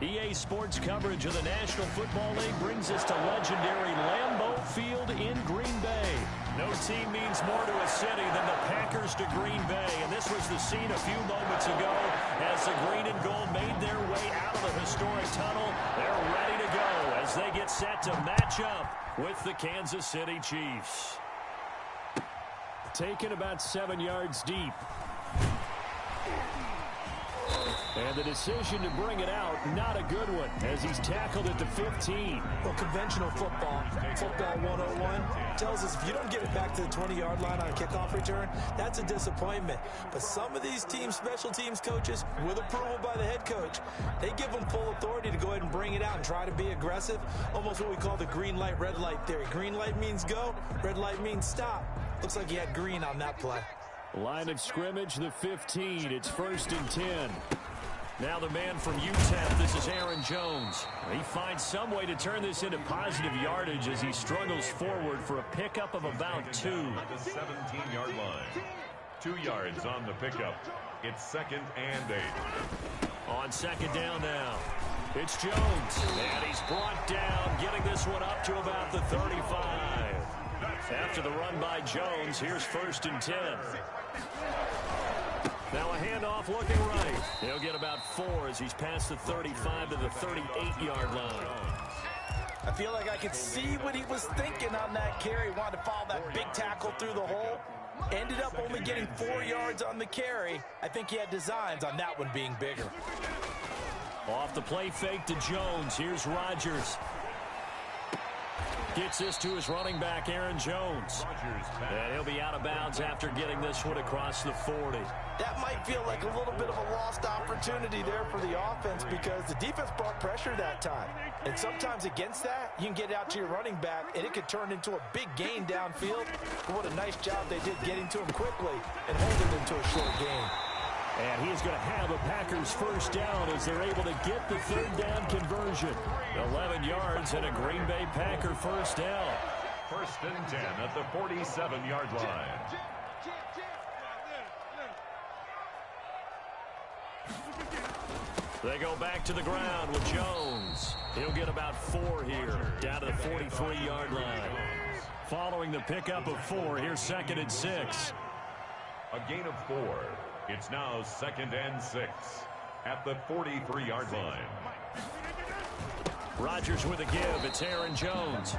EA Sports coverage of the National Football League brings us to legendary Lambeau Field in Green Bay. No team means more to a city than the Packers to Green Bay, and this was the scene a few moments ago as the green and gold made their way out of the historic tunnel. They're ready to go as they get set to match up with the Kansas City Chiefs. Taken about 7 yards deep. And the decision to bring it out, not a good one, as he's tackled at the 15. Well, conventional football 101, tells us if you don't get it back to the 20-yard line on a kickoff return, that's a disappointment. But some of these team special teams coaches, with approval by the head coach, they give them full authority to go ahead and bring it out and try to be aggressive, almost what we call the green light, red light theory. Green light means go, red light means stop. Looks like he had green on that play. Line of scrimmage, the 15. It's 1st and 10. Now the man from UTEP, this is Aaron Jones. He finds some way to turn this into positive yardage as he struggles forward for a pickup of about 2. At the 17-yard line. 2 yards on the pickup. It's 2nd and 8. On 2nd down now. It's Jones. And he's brought down, getting this one up to about the 35. After the run by Jones, here's 1st and 10. Now a handoff looking right. He'll get about 4 as he's past the 35 to the 38-yard line. I feel like I could see what he was thinking on that carry. Wanted to follow that big tackle through the hole. Ended up only getting 4 yards on the carry. I think he had designs on that one being bigger. Off the play fake to Jones. Here's Rodgers. Gets this to his running back, Aaron Jones. And he'll be out of bounds after getting this one across the 40. That might feel like a little bit of a lost opportunity there for the offense because the defense brought pressure that time. And sometimes against that, you can get out to your running back, and it could turn into a big gain downfield. But what a nice job they did getting to him quickly and holding him to a short gain. And he is going to have a Packers first down as they're able to get the 3rd down conversion. 11 yards and a Green Bay Packer first down. 1st and 10 at the 47-yard line. They go back to the ground with Jones. He'll get about 4 here, down to the 43-yard line. Following the pickup of 4, here's 2nd and 6. A gain of 4. It's now 2nd and 6 at the 43-yard line. Rodgers with a give. It's Aaron Jones.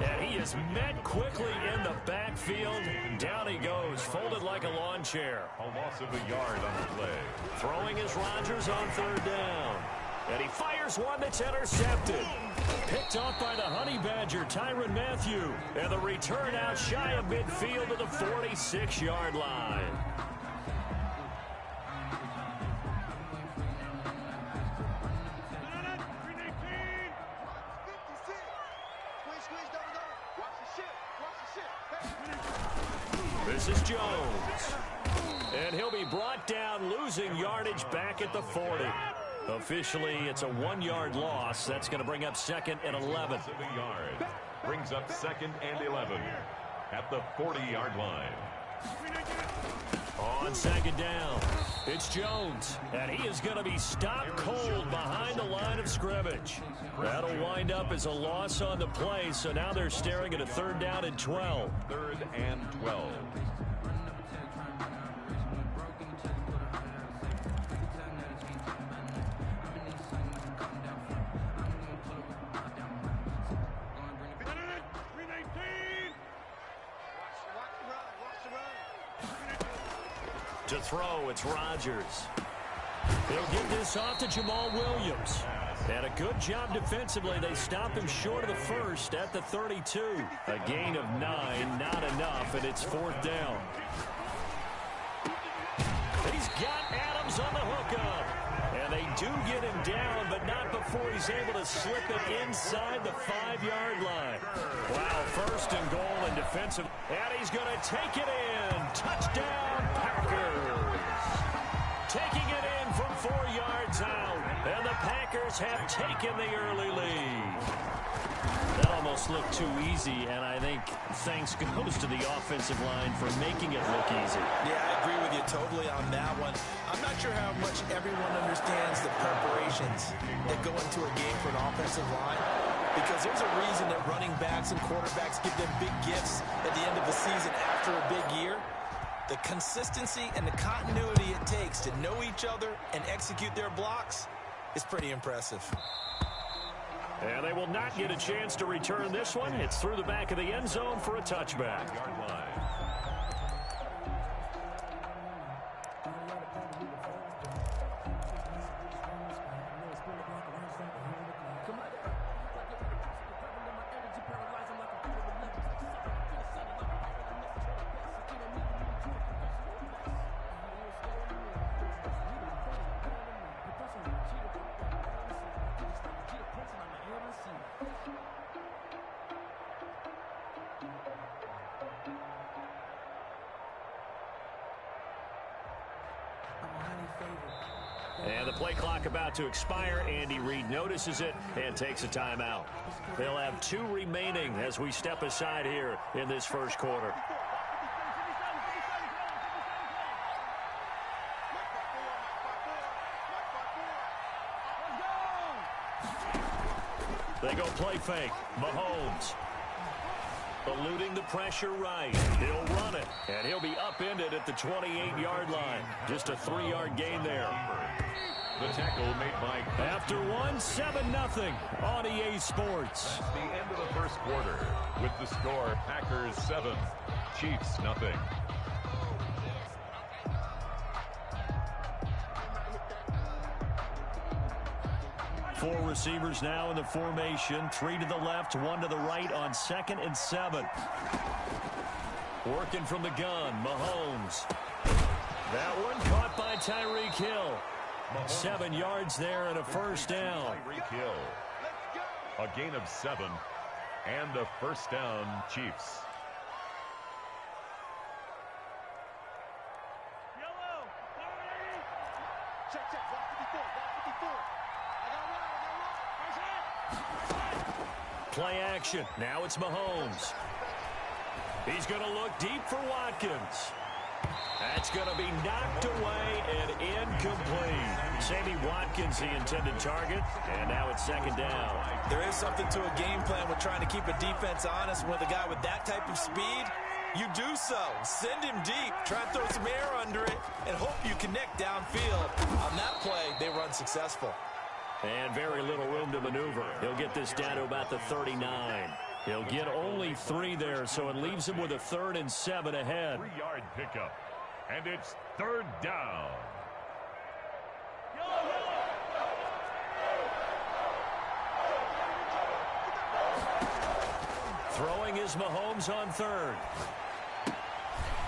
And he is met quickly in the backfield. Down he goes, folded like a lawn chair. A loss of a yard on the play. Throwing is Rodgers on 3rd down. And he fires one that's intercepted. Picked off by the Honey Badger, Tyrann Mathieu. And the return out shy of midfield to the 46-yard line. This is Jones. And he'll be brought down, losing yardage back at the 40. Officially, it's a 1-yard loss. That's going to bring up 2nd and 11. Brings up 2nd and 11 at the 40-yard line. On 2nd down, it's Jones. And he is going to be stopped cold behind the line of scrimmage. That'll wind up as a loss on the play, so now they're staring at a 3rd down and 12. 3rd and 12. To throw, it's Rodgers. They'll give this off to Jamal Williams. And a good job defensively. They stop him short of the 1st at the 32. A gain of 9, not enough, and it's 4th down. He's got Adams on the hookup. And they do get him down, but not before he's able to slip it inside the 5-yard line. Wow, 1st and goal and defensive. And he's going to take it in. Touchdown, Packers. Taking it in from 4 yards out. And the Packers have taken the early lead. That almost looked too easy, and I think thanks goes to the offensive line for making it look easy. Yeah, I agree with you totally on that one. I'm not sure how much everyone understands the preparation situations that go into a game for an offensive line, because there's a reason that running backs and quarterbacks give them big gifts at the end of the season after a big year. The consistency and the continuity it takes to know each other and execute their blocks is pretty impressive. And they will not get a chance to return this one. It's through the back of the end zone for a touchback. And the play clock about to expire. Andy Reid notices it and takes a timeout. They'll have 2 remaining as we step aside here in this first quarter. They go play fake. Mahomes eluding the pressure right. He'll run it, and he'll be upended at the 28-yard line. Just a 3-yard gain there. The tackle made by... After 7-0 on EA Sports. That's the end of the first quarter with the score Packers 7, Chiefs nothing. Four receivers now in the formation. 3 to the left, 1 to the right on 2nd and 7. Working from the gun, Mahomes. That one caught by Tyreek Hill. 7 yards there and a first down. Tyreek Hill. A gain of 7 and a first down, Chiefs. Play action. Now it's Mahomes. He's going to look deep for Watkins. That's going to be knocked away and incomplete. Sammy Watkins, the intended target, and now it's 2nd down. There is something to a game plan with trying to keep a defense honest. With a guy with that type of speed, you do so. Send him deep. Try and throw some air under it and hope you connect downfield. On that play, they were unsuccessful. And very little room to maneuver. He'll get this down to about the 39. He'll get only 3 there, so it leaves him with a 3rd and 7 ahead. 3-yard pickup, and it's 3rd down. Throwing is Mahomes on 3rd.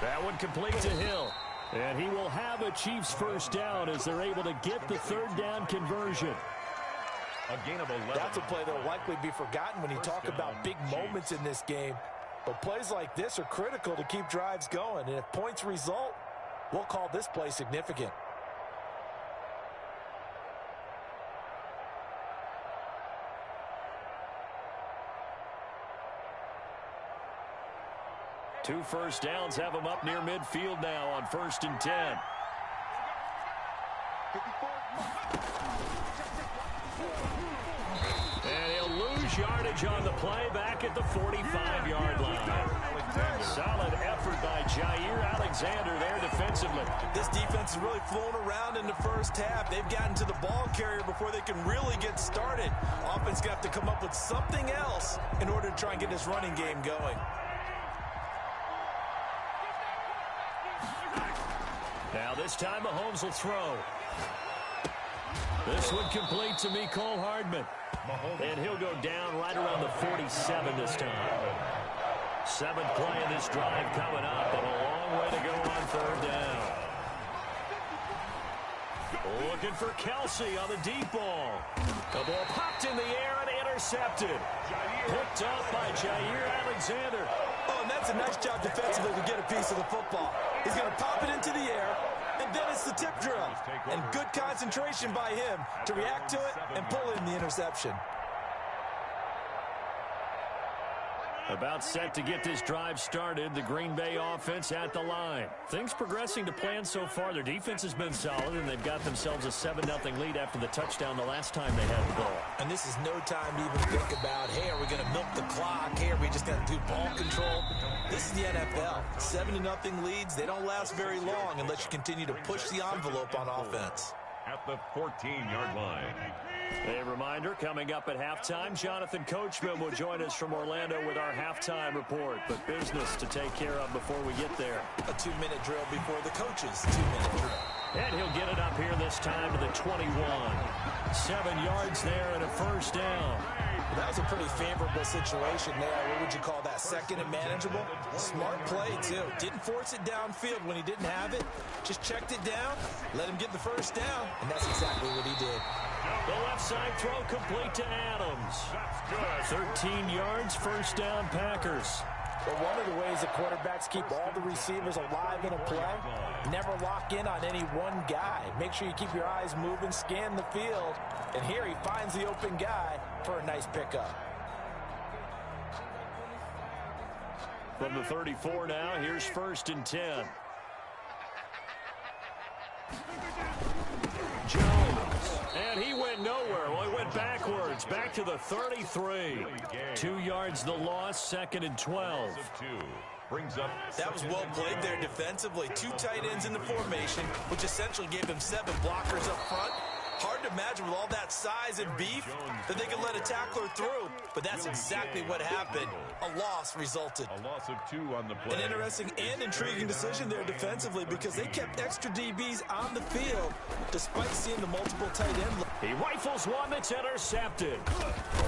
That one complete to Hill. And he will have a Chiefs first down as they're able to get the 3rd down conversion. A gain of 11. That's a play that will likely be forgotten when you talk about big moments in this game. But plays like this are critical to keep drives going. And if points result, we'll call this play significant. Two first downs have him up near midfield now on 1st and 10. And he'll lose yardage on the play back at the 45-yard line. Solid effort by Jair Alexander there defensively. This defense has really flown around in the first half. They've gotten to the ball carrier before they can really get started. Offense got to come up with something else in order to try and get this running game going. Now this time Mahomes will throw. This one complete to Mecole Hardman. And he'll go down right around the 47 this time. 7th play of this drive coming up, and a long way to go on 3rd down. Looking for Kelsey on the deep ball. The ball popped in the air and intercepted. Picked up by Jair Alexander. Oh, and that's a nice job defensively to get a piece of the football. He's going to pop it into the air, and then it's the tip drill. And good concentration by him to react to it and pull in the interception. About set to get this drive started. The Green Bay offense at the line. Things progressing to plan so far. Their defense has been solid, and they've got themselves a 7-0 lead after the touchdown the last time they had the ball. And this is no time to even think about, hey, are we going to milk the clock? Hey, are we just going to do ball control? This is the NFL. 7-0 leads, they don't last very long unless you continue to push the envelope on offense. At the 14-yard line. A reminder, coming up at halftime, Jonathan Coachman will join us from Orlando with our halftime report. But business to take care of before we get there. A 2-minute drill before the coaches' 2-minute drill. And he'll get it up here this time to the 21. 7 yards there and a first down. That was a pretty favorable situation there. What would you call that? Second and manageable? Smart play, too. Didn't force it downfield when he didn't have it. Just checked it down, let him get the first down, and that's exactly what he did. The left side throw complete to Adams. 13 yards, first down, Packers. Well, one of the ways that quarterbacks keep all the receivers alive in a play, never lock in on any one guy. Make sure you keep your eyes moving, scan the field, and here he finds the open guy for a nice pickup. From the 34 now, here's 1st and 10. Jones, and he went nowhere. Well, he went backwards, back to the 33. 2 yards the loss, 2nd and 12. That was well played there defensively. 2 tight ends in the formation, which essentially gave him 7 blockers up front. Hard to imagine with all that size and beef that they could let a tackler through, but that's exactly what happened. A loss resulted. A loss of 2 on the play. An interesting and intriguing decision there defensively because they kept extra DBs on the field despite seeing the multiple tight end. He rifles one that's intercepted.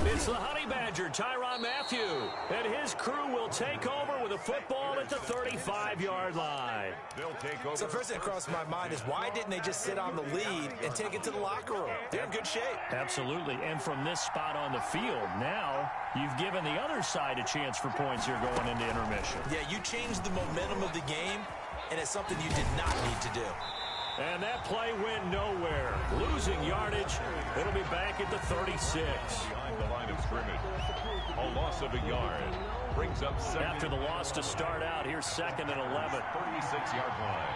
It's the Honey Badger, Tyrann Mathieu, and his crew will take over with a football at the 35-yard line. They'll take over. So first thing that crossed my mind is why didn't they just sit on the lead and take it to the locker room? They're in good shape. Absolutely, and from this spot on the field, now you've given the other side a chance for points here going into intermission. Yeah, you changed the momentum of the game, and it's something you did not need to do. And that play went nowhere. Losing yardage. It'll be back at the 36. Behind the line of scrimmage. A loss of a yard. Brings up 2nd. After the loss to start out, here's 2nd and 11. 36-yard line.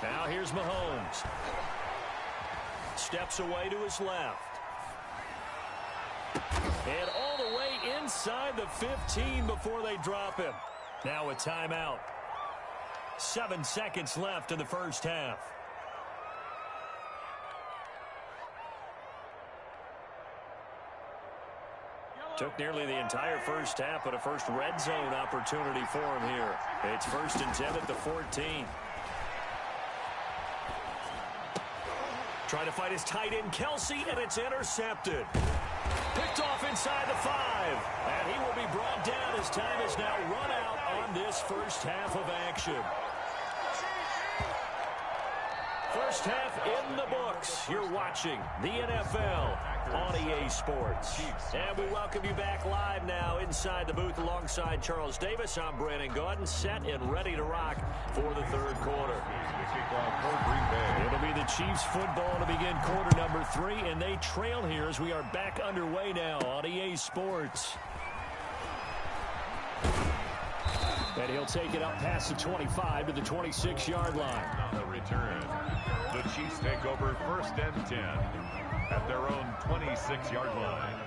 Now here's Mahomes. Steps away to his left. And all the way inside the 15 before they drop him. Now a timeout. 7 seconds left in the first half. Took nearly the entire first half, but a first red zone opportunity for him here. It's 1st and 10 at the 14. Trying to fight his tight end, Kelsey, and it's intercepted. Picked off inside the 5. And he will be brought down as time is now run out on this first half of action. First half in the books. You're watching the NFL on EA Sports. And we welcome you back live now inside the booth alongside Charles Davis. I'm Brandon Gaudin, set and ready to rock for the third quarter. It'll be the Chiefs football to begin quarter number 3, and they trail here as we are back underway now on EA Sports. And he'll take it up past the 25 to the 26-yard line. On the return, the Chiefs take over 1st and 10 at their own 26-yard line.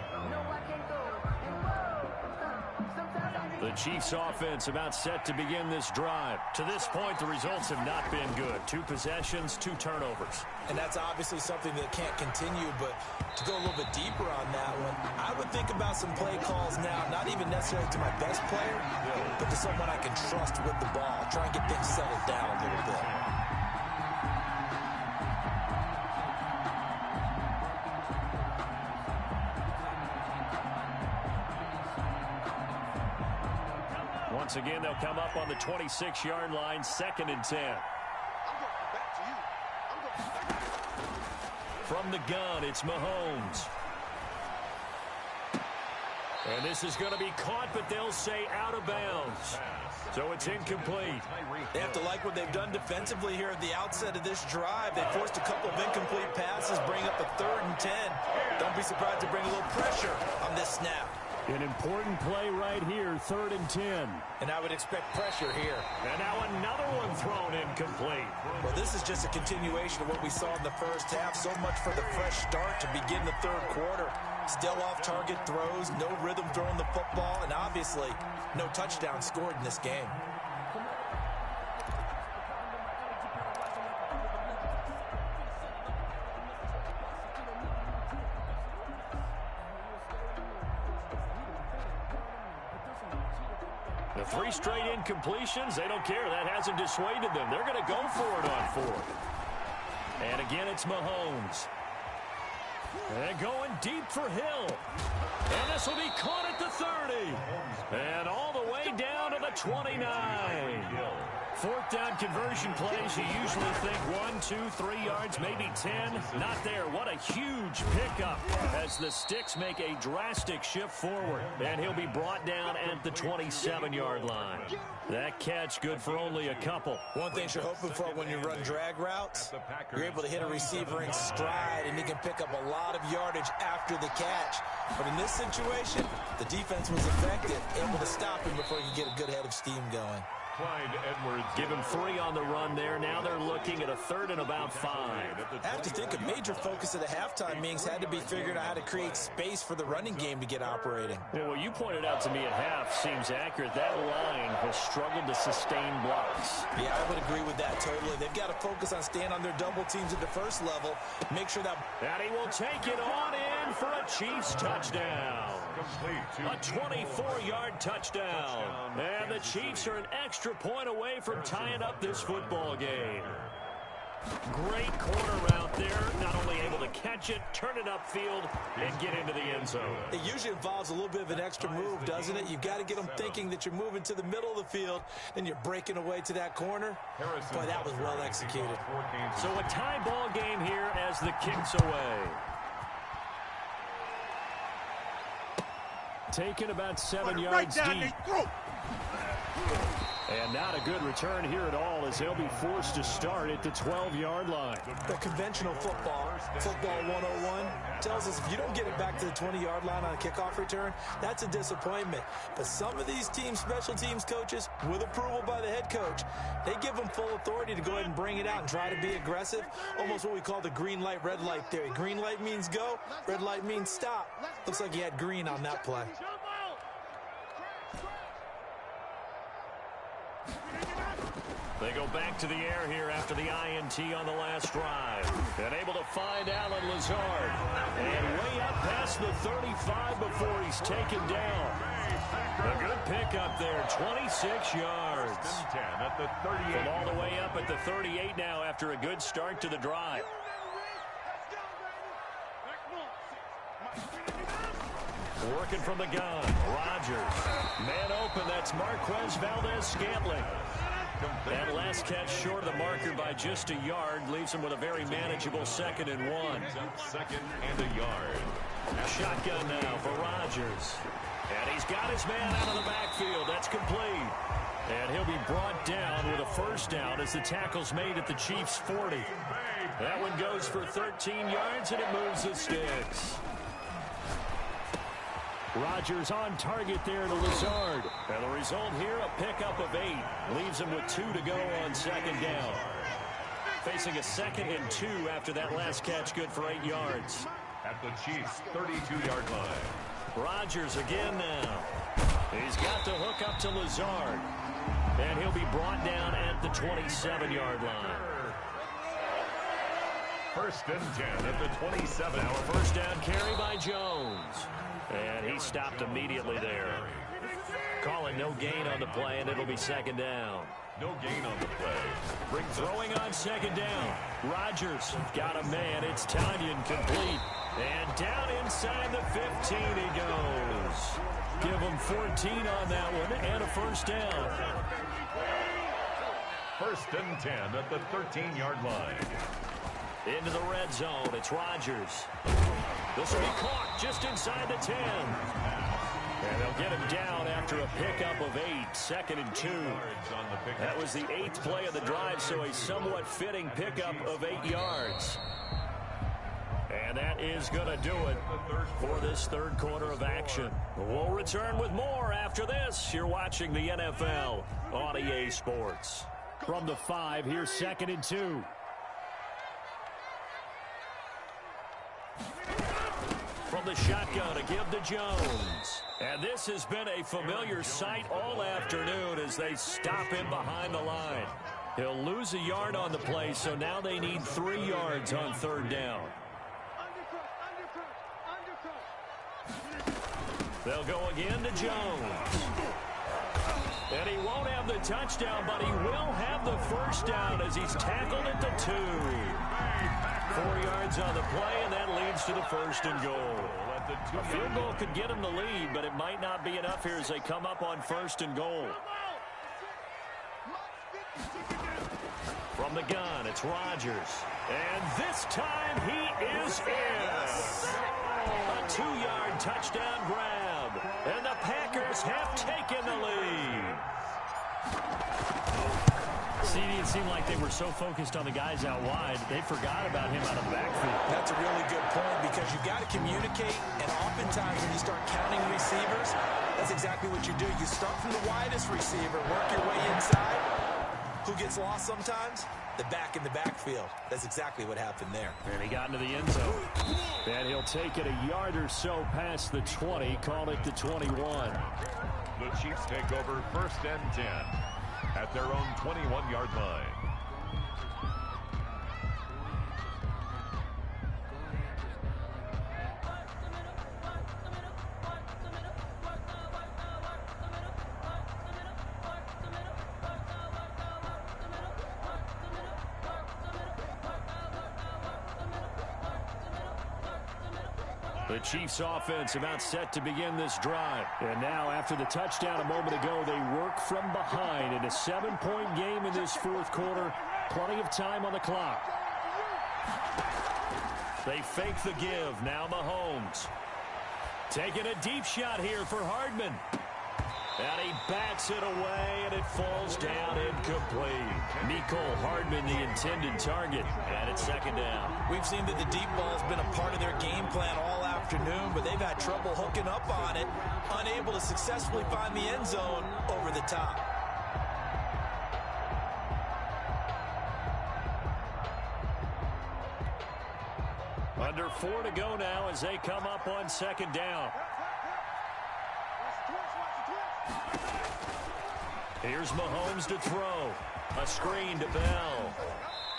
The Chiefs offense about set to begin this drive. To this point, the results have not been good. 2 possessions, 2 turnovers. And that's obviously something that can't continue, but to go a little bit deeper on that one, I would think about some play calls now, not even necessarily to my best player, but to someone I can trust with the ball. Try and get things settled down a little bit. Once again, they'll come up on the 26-yard line, 2nd and 10. From the gun, it's Mahomes. And this is going to be caught, but they'll say out of bounds. So it's incomplete. They have to like what they've done defensively here at the outset of this drive. They forced a couple of incomplete passes, bring up a 3rd and 10. Don't be surprised to bring a little pressure on this snap. An important play right here, 3rd and 10. And I would expect pressure here. And now another one thrown incomplete. Well, this is just a continuation of what we saw in the first half. So much for the fresh start to begin the 3rd quarter. Still off-target throws, no rhythm throwing the football, and obviously no touchdown scored in this game. The 3 straight incompletions, they don't care. That hasn't dissuaded them. They're going to go for it on 4th. And again, it's Mahomes. And going deep for Hill. And this will be caught at the 30. And all the way down to the 29. 4th down conversion plays, you usually think 1, 2, 3 yards, maybe 10. Not there. What a huge pickup as the Sticks make a drastic shift forward. And he'll be brought down at the 27-yard line. That catch good for only a couple. One thing you're hoping for when you run drag routes, you're able to hit a receiver in stride, and he can pick up a lot of yardage after the catch. But in this situation, the defense was effective, able to stop him before he could get a good head of steam going. Give him 3 on the run there. Now they're looking at a 3rd and about 5. I have to think a major focus of the halftime meetings had to be figuring out how to create space for the running game to get operating. Yeah, what you pointed out to me at half seems accurate. That line has struggled to sustain blocks. Yeah, I would agree with that totally. They've got to focus on staying on their double teams at the first level. Make sure that... And he will take it on in for a Chiefs touchdown. A 24-yard touchdown. And the Chiefs are an extra point away from tying up this football game. Great corner route there. Not only able to catch it, turn it upfield, and get into the end zone. It usually involves a little bit of an extra move, doesn't it? You've got to get them thinking that you're moving to the middle of the field, then you're breaking away to that corner. Boy, that was well executed. So a tie ball game here as the kick's away. Taken about 7 yards deep. And not a good return here at all as they'll be forced to start at the 12-yard line. The conventional football 101, tells us if you don't get it back to the 20-yard line on a kickoff return, that's a disappointment. But some of these team special teams coaches, with approval by the head coach, they give them full authority to go ahead and bring it out and try to be aggressive. Almost what we call the green light, red light theory. Green light means go, red light means stop. Looks like he had green on that play. They go back to the air here after the INT on the last drive. And able to find Alan Lazard. And way up past the 35 before he's taken down. A good pickup there, 26 yards. From all the way up at the 38 now after a good start to the drive. Working from the gun, Rodgers. Man open, that's Marquez Valdez-Scantling. That last catch short of the marker by just a yard leaves him with a very manageable 2nd and 1. 2nd and a yard. Shotgun now for Rodgers. And he's got his man out of the backfield. That's complete. And he'll be brought down with a 1st down as the tackle's made at the Chiefs' 40. That one goes for 13 yards, and it moves the Sticks. Rodgers on target there to Lazard. And the result here, a pickup of 8. Leaves him with 2 to go on 2nd down. Facing a 2nd and 2 after that last catch, good for 8 yards. At the Chiefs' 32-yard line. Rodgers again now. He's got the hook up to Lazard. And he'll be brought down at the 27-yard line. 1st and 10 at the 27. Now a 1st down carry by Jones. And he stopped immediately there. Calling no gain on the play, and it'll be 2nd down. No gain on the play. Throwing on 2nd down. Rodgers got a man. It's Tanyan complete. And down inside the 15 he goes. Give him 14 on that one and a 1st down. 1st and 10 at the 13-yard line. Into the red zone. It's Rodgers. This will be caught just inside the 10. And they'll get him down after a pickup of 8, 2nd and 2. That was the 8th play of the drive, so a somewhat fitting pickup of 8 yards. And that is going to do it for this third quarter of action. We'll return with more after this. You're watching the NFL on EA Sports. From the 5, here's 2nd and 2. From the shotgun, a give to Jones. And this has been a familiar sight all afternoon as they stop him behind the line. He'll lose a yard on the play, so now they need 3 yards on 3rd down. They'll go again to Jones. And he won't have the touchdown, but he will have the first down as he's tackled at the 2. 4 yards on the play, and that leads to the 1st and goal. A field goal could get him the lead, but it might not be enough here as they come up on 1st and goal. From the gun, it's Rodgers. And this time he is in. A 2-yard touchdown grab. And the Packers have taken the lead. It seemed like they were so focused on the guys out wide, they forgot about him out of the backfield. That's a really good point because you've got to communicate, and oftentimes when you start counting receivers, that's exactly what you do. You start from the widest receiver, work your way inside. Who gets lost sometimes? The back in the backfield. That's exactly what happened there. And he got into the end zone. And he'll take it a yard or so past the 20, call it the 21. The Chiefs take over 1st and 10 at their own 21-yard line. The Chiefs offense about set to begin this drive. And now after the touchdown a moment ago, they work from behind in a 7-point game in this 4th quarter. Plenty of time on the clock. They fake the give. Now Mahomes. Taking a deep shot here for Hardman. And he bats it away, and it falls down incomplete. Mecole Hardman, the intended target, and it's 2nd down. We've seen that the deep ball's been a part of their game plan all afternoon, but they've had trouble hooking up on it, unable to successfully find the end zone over the top. Under 4 to go now as they come up on 2nd down. Here's Mahomes to throw. A screen to Bell.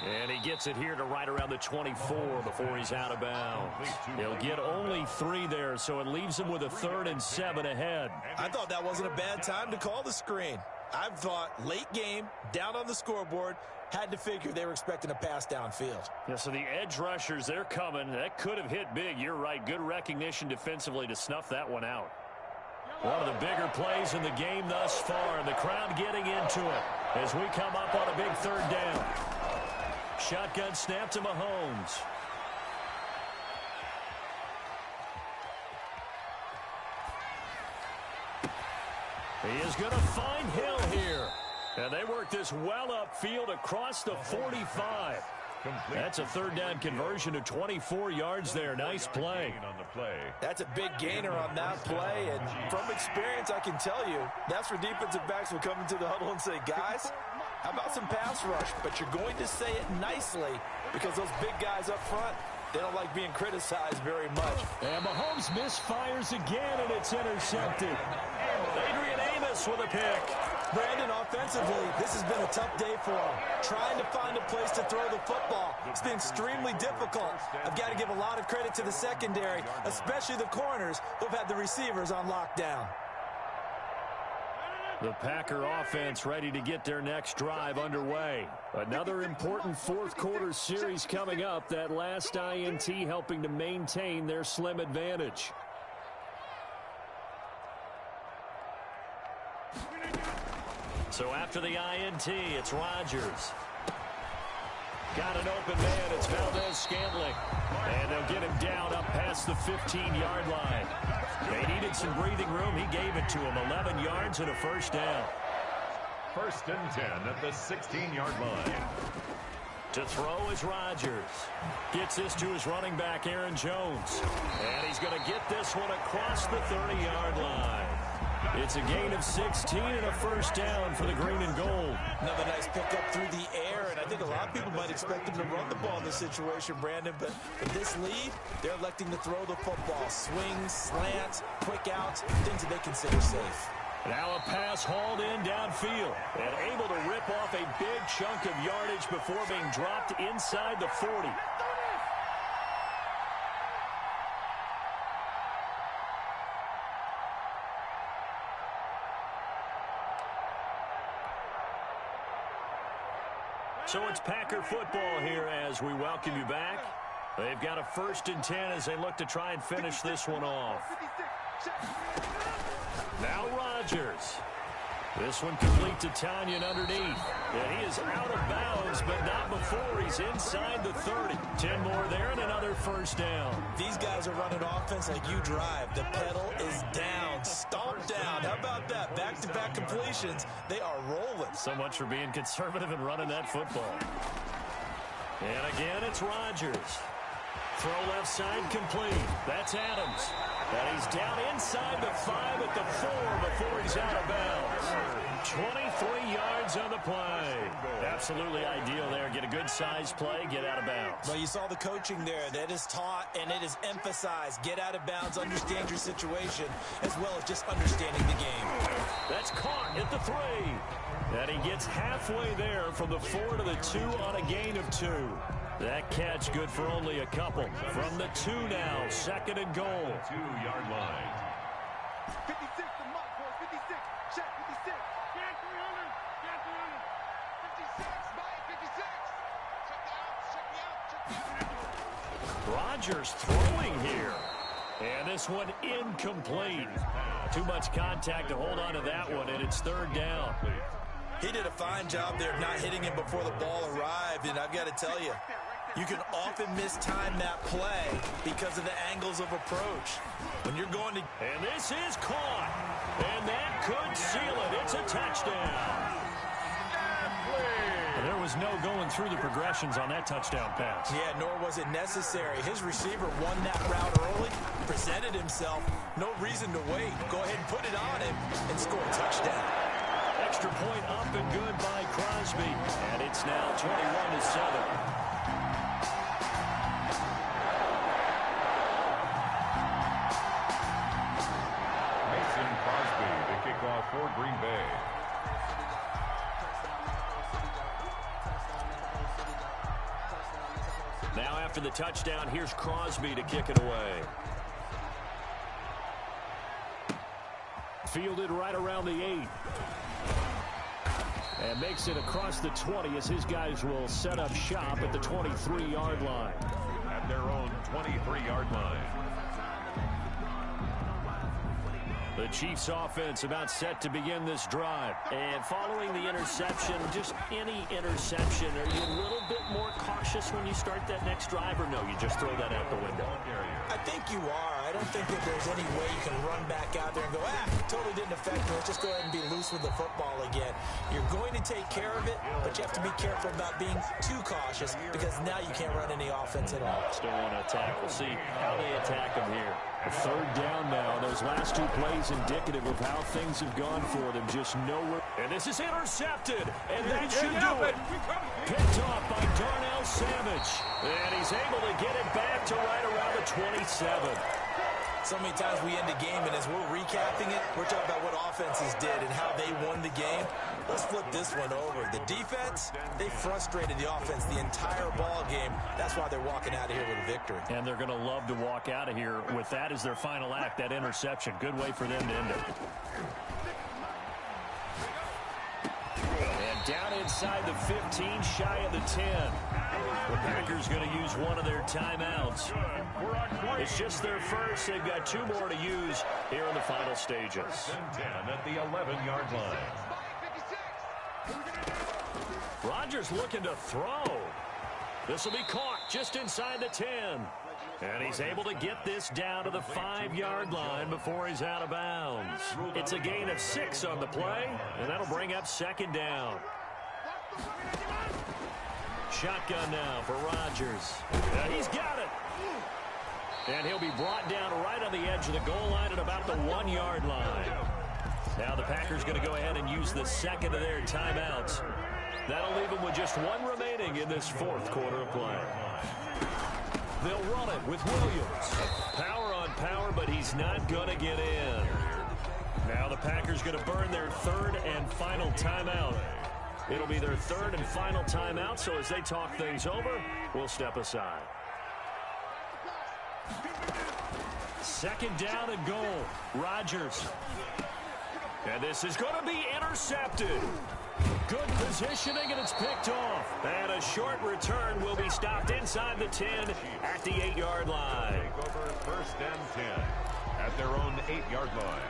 And he gets it here to right around the 24 before he's out of bounds. He'll get only 3 there, so it leaves him with a 3rd and 7 ahead. I thought that wasn't a bad time to call the screen. I thought late game, down on the scoreboard, had to figure they were expecting a pass downfield. Yeah, so the edge rushers, they're coming. That could have hit big. You're right. Good recognition defensively to snuff that one out. One of the bigger plays in the game thus far, and the crowd getting into it as we come up on a big 3rd down. Shotgun snap to Mahomes. He is going to find Hill here. And they work this well upfield across the 45. That's a 3rd down conversion of 24 yards there. Nice play. That's a big gainer on that play, and from experience, I can tell you, that's where defensive backs will come into the huddle and say, guys, how about some pass rush? But you're going to say it nicely because those big guys up front, they don't like being criticized very much. And Mahomes misfires again, and it's intercepted. Adrian Amos with a pick. Brandon, offensively, this has been a tough day for him. Trying to find a place to throw the football. It's been extremely difficult. I've got to give a lot of credit to the secondary, especially the corners who've had the receivers on lockdown. The Packer offense ready to get their next drive underway. Another important 4th quarter series coming up. That last INT helping to maintain their slim advantage. So after the INT, it's Rodgers. Got an open man. It's Valdez-Scantling. And they'll get him down up past the 15-yard line. They needed some breathing room. He gave it to him. 11 yards and a first down. 1st and 10 at the 16-yard line. To throw is Rodgers. Gets this to his running back, Aaron Jones. And he's going to get this one across the 30-yard line. It's a gain of 16 and a first down for the green and gold. Another nice pickup through the air, and I think a lot of people might expect him to run the ball in this situation, Brandon, but with this lead, they're electing to throw the football. Swings, slants, quick outs, things that they consider safe. Now a pass hauled in downfield and able to rip off a big chunk of yardage before being dropped inside the 40. So it's Packer football here as we welcome you back. They've got a 1st and 10 as they look to try and finish this one off. Now Rodgers. This one complete to Tanyan underneath. And he is out of bounds, but not before he's inside the 30. 10 more there and another first down. These guys are running offense like you drive. The pedal is down, stomp down. How about that? Back-to-back completions. They are rolling. So much for being conservative and running that football. And again, it's Rodgers. Throw left side complete. That's Adams. And he's down inside the 5 at the 4 before he's out of bounds. 23 yards on the play. Absolutely ideal there. Get a good size play, get out of bounds. Well, you saw the coaching there. That is taught and it is emphasized. Get out of bounds, understand your situation, as well as just understanding the game. That's caught at the 3. And he gets halfway there from the 4 to the 2 on a gain of 2. That catch good for only a couple. From the 2 now, 2nd and goal. 2-yard line. 56 to Mike, 56. Check 56. Jan 300. Jan 300. 56. Mike 56. Check the out. Check the out. Rodgers throwing here. And this one incomplete. Too much contact to hold on to that one, and it's 3rd down. He did a fine job there of not hitting him before the ball arrived, and I've got to tell you, you can often mistime that play because of the angles of approach. When you're going to... And this is caught. And that could seal it. It's a touchdown. And there was no going through the progressions on that touchdown pass. Yeah, nor was it necessary. His receiver won that route early, presented himself. No reason to wait. Go ahead and put it on him and score a touchdown. Extra point up and good by Crosby. And it's now 21-7. For Green Bay. Now after the touchdown, here's Crosby to kick it away. Fielded right around the 8. And makes it across the 20 as his guys will set up shop at the 23-yard line. At their own 23-yard line. The Chiefs offense about set to begin this drive. And following the interception, just any interception, are you a little bit more cautious when you start that next drive, or no, you just throw that out the window? I think you are. I don't think that there's any way you can run back out there and go, totally didn't affect me. Let's just go ahead and be loose with the football again. You're going to take care of it, but you have to be careful about being too cautious because now you can't run any offense at all. Still want to attack. We'll see how they attack them here. A 3rd down now. Those last 2 plays indicative of how things have gone for them. Just nowhere. And this is intercepted. And that should do it. Picked off by Darnell Savage. And he's able to get it back to right around the 27. So many times we end a game, and as we're recapping it, we're talking about what offenses did and how they won the game. Let's flip this one over. The defense, they frustrated the offense the entire ball game. That's why they're walking out of here with a victory. And they're going to love to walk out of here with that as their final act, that interception. Good way for them to end it. And down inside the 15, shy of the 10. The Packers going to use one of their timeouts. It's just their first. They've got 2 more to use here in the final stages. 10 at the 11-yard line. Rodgers looking to throw. This will be caught just inside the 10. And he's able to get this down to the 5-yard line before he's out of bounds. It's a gain of 6 on the play, and that'll bring up second down. Shotgun now for Rodgers. He's got it. And he'll be brought down right on the edge of the goal line at about the 1-yard line. Now the Packers going to go ahead and use the second of their timeouts. That'll leave them with just 1 remaining in this 4th quarter of play. They'll run it with Williams. Power on power, but he's not going to get in. Now the Packers going to burn their 3rd and final timeout. It'll be their 3rd and final timeout, so as they talk things over, we'll step aside. 2nd down and goal. Rodgers. And this is going to be intercepted. Good positioning, and it's picked off. And a short return will be stopped inside the 10 at the 8-yard line. Take over 1st and 10 at their own 8-yard line.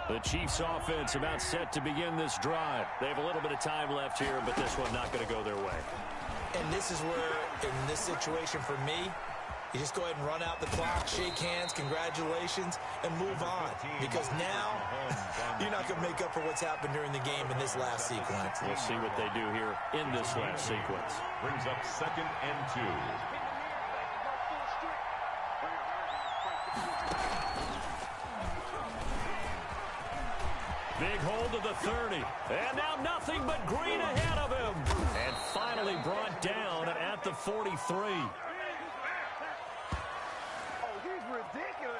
The Chiefs offense about set to begin this drive. They have a little bit of time left here, but this one not going to go their way. And this is where, in this situation for me, you just go ahead and run out the clock, shake hands, congratulations, and move on. Because now, you're not going to make up for what's happened during the game in this last sequence. We'll see what they do here in this last sequence. Brings up 2nd and 2. Big hold of the 30. And now nothing but green ahead of him. And finally brought down at the 43. Oh, he's ridiculous.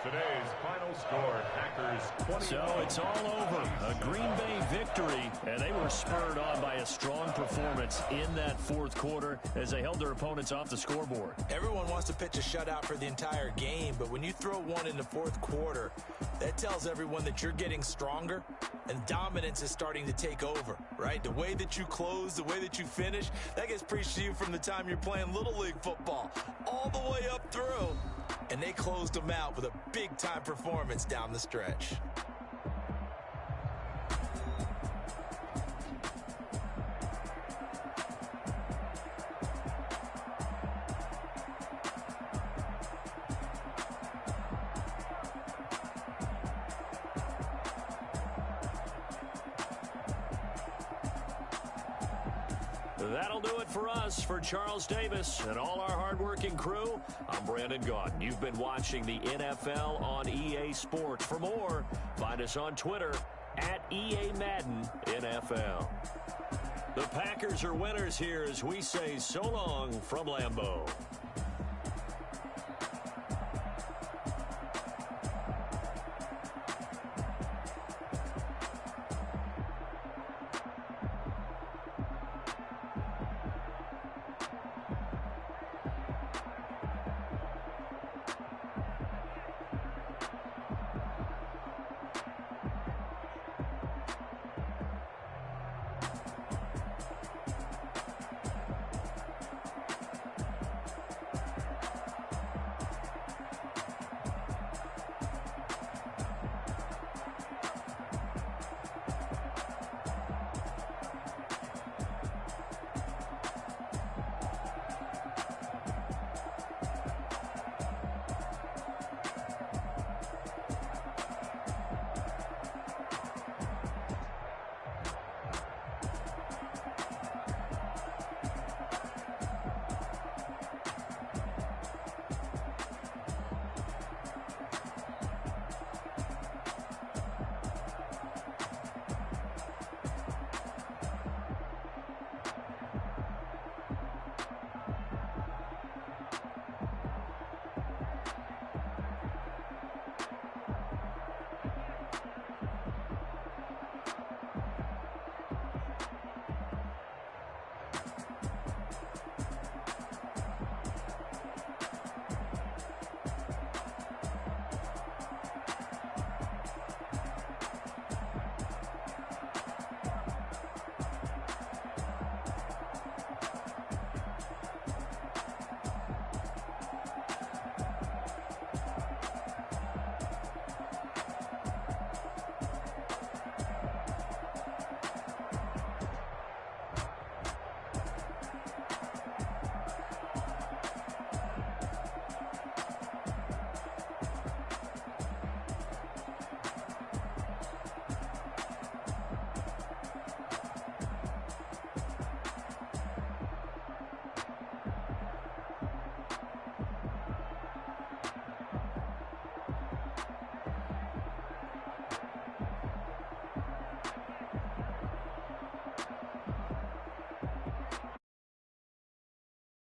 Today's final score, Packers 20. So it's all over. A Green Bay victory, and they were spurred on by a strong performance in that 4th quarter as they held their opponents off the scoreboard. Everyone wants to pitch a shutout for the entire game, but when you throw one in the 4th quarter, that tells everyone that you're getting stronger and dominance is starting to take over, right? The way that you close, the way that you finish, that gets preached to you from the time you're playing Little League football all the way up through. And they closed them out with a big-time performance down the stretch. That'll do it for us. For Charles Davis and all our hardworking crew, I'm Brandon Gaudin. You've been watching the NFL on EA Sports. For more, find us on Twitter at EA Madden NFL. The Packers are winners here as we say so long from Lambeau.